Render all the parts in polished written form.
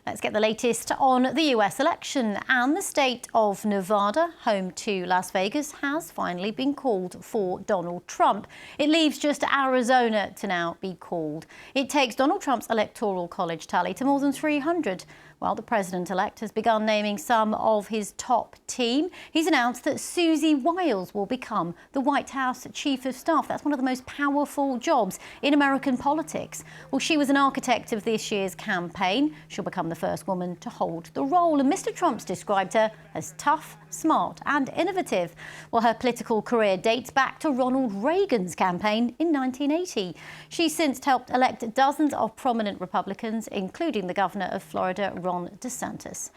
Let's get the latest on the US election. And the state of Nevada, home to Las Vegas, has finally been called for Donald Trump. It leaves just Arizona to now be called. It takes Donald Trump's electoral college tally to more than 300. Well, the president-elect has begun naming some of his top team. He's announced that Summerall Wiles will become the White House Chief of Staff. That's one of the most powerful jobs in American politics. Well, she was an architect of this year's campaign. She'll become the first woman to hold the role. And Mr. Trump's described her as tough, smart and innovative. Well, her political career dates back to Ronald Reagan's campaign in 1980. She's since helped elect dozens of prominent Republicans, including the governor of Florida, Ron DeSantis.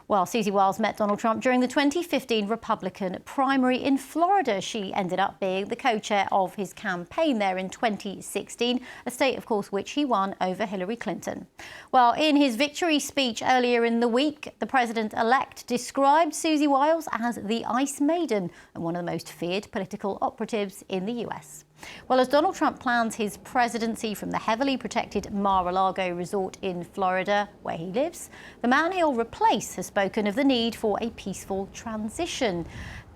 Well, Summerall Wiles met Donald Trump during the 2015 Republican primary in Florida. She ended up being the co-chair of his campaign there in 2016, a state, of course, which he won over Hillary Clinton. Well, in his victory speech earlier in the week, the president-elect described Summerall Wiles as the Ice Maiden and one of the most feared political operatives in the US. Well, as Donald Trump plans his presidency from the heavily protected Mar-a-Lago resort in Florida, where he lives, the man he'll replace has spoken of the need for a peaceful transition.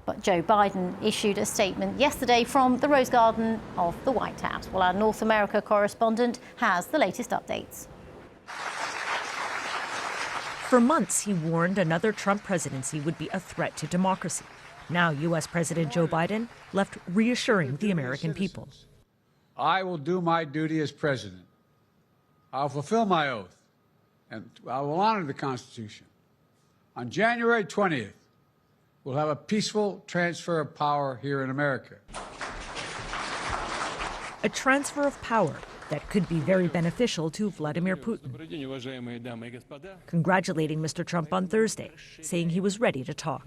But Joe Biden issued a statement yesterday from the Rose Garden of the White House. Well, our North America correspondent has the latest updates. For months, he warned another Trump presidency would be a threat to democracy. Now, U.S. President Joe Biden left reassuring the American people. I will do my duty as president. I'll fulfill my oath, and I will honor the Constitution. On January 20th, we'll have a peaceful transfer of power here in America. A transfer of power that could be very beneficial to Vladimir Putin. Congratulating Mr. Trump on Thursday, saying he was ready to talk.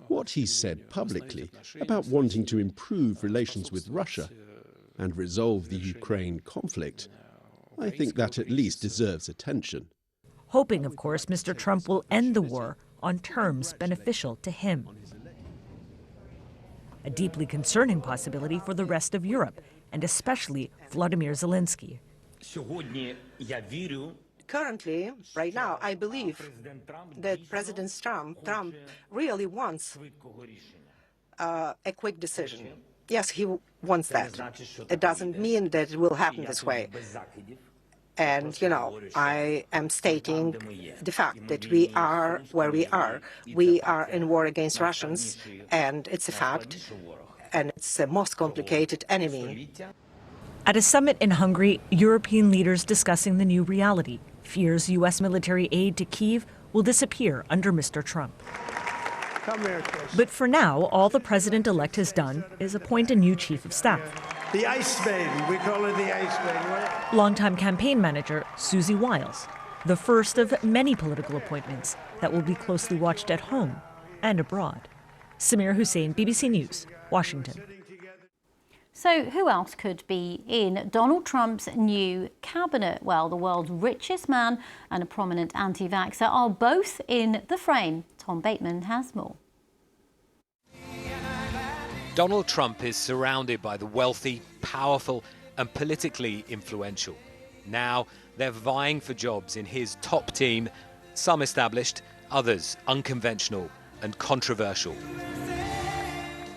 What he said publicly about wanting to improve relations with Russia and resolve the Ukraine conflict, I think that at least deserves attention. Hoping, of course, Mr. Trump will end the war on terms beneficial to him. A deeply concerning possibility for the rest of Europe, and especially Vladimir Zelensky. Currently, right now, I believe that President Trump really wants a quick decision. Yes, he wants that. It doesn't mean that it will happen this way. And, you know, I am stating the fact that we are where we are. We are in war against Russians, and it's a fact, and it's the most complicated enemy. At a summit in Hungary, European leaders discussing the new reality. Fears U.S. military aid to Kyiv will disappear under Mr. Trump. But for now, all the president-elect has done is appoint a new chief of staff. The Ice Maiden, we call her the Ice Maiden. Longtime campaign manager Summerall Wiles, the first of many political appointments that will be closely watched at home and abroad. Samir Hussein, BBC News, Washington. So who else could be in Donald Trump's new cabinet? Well, the world's richest man and a prominent anti-vaxxer are both in the frame. Tom Bateman has more. Donald Trump is surrounded by the wealthy, powerful and politically influential. Now they're vying for jobs in his top team, some established, others unconventional and controversial.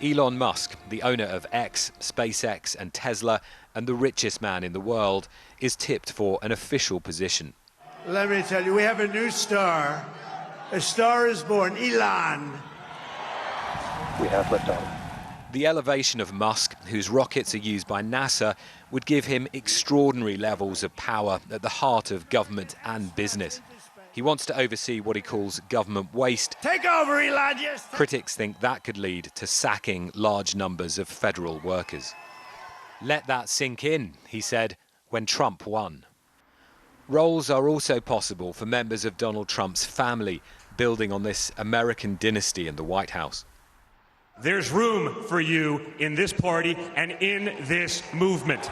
Elon Musk, the owner of X, SpaceX and Tesla, and the richest man in the world, is tipped for an official position. Let me tell you, we have a new star. A star is born, Elon. We have liftoff. The elevation of Musk, whose rockets are used by NASA, would give him extraordinary levels of power at the heart of government and business. He wants to oversee what he calls government waste. Take over, Elon, yes! Critics think that could lead to sacking large numbers of federal workers. Let that sink in, he said, when Trump won. Roles are also possible for members of Donald Trump's family, building on this American dynasty in the White House. There's room for you in this party and in this movement.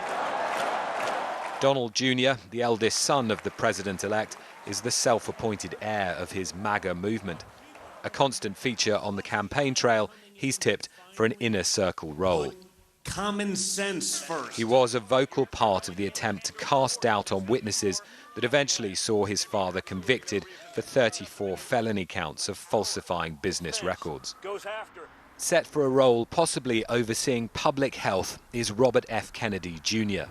Donald Jr., the eldest son of the president-elect, is the self-appointed heir of his MAGA movement. A constant feature on the campaign trail, he's tipped for an inner circle role. Common sense first. He was a vocal part of the attempt to cast doubt on witnesses that eventually saw his father convicted for 34 felony counts of falsifying business records. Set for a role possibly overseeing public health is Robert F. Kennedy Jr.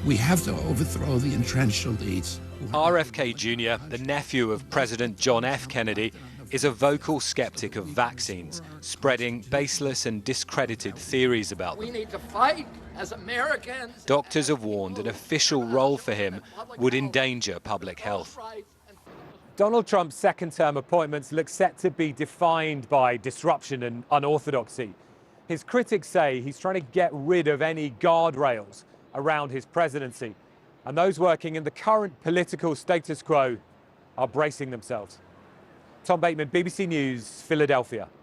We have to overthrow the entrenched elites. RFK Jr., the nephew of President John F. Kennedy, is a vocal skeptic of vaccines, spreading baseless and discredited theories about them. We need to fight as Americans. Doctors have warned an official role for him would endanger public health. Donald Trump's second-term appointments look set to be defined by disruption and unorthodoxy. His critics say he's trying to get rid of any guardrails around his presidency, and those working in the current political status quo are bracing themselves. Tom Bateman, BBC News, Philadelphia.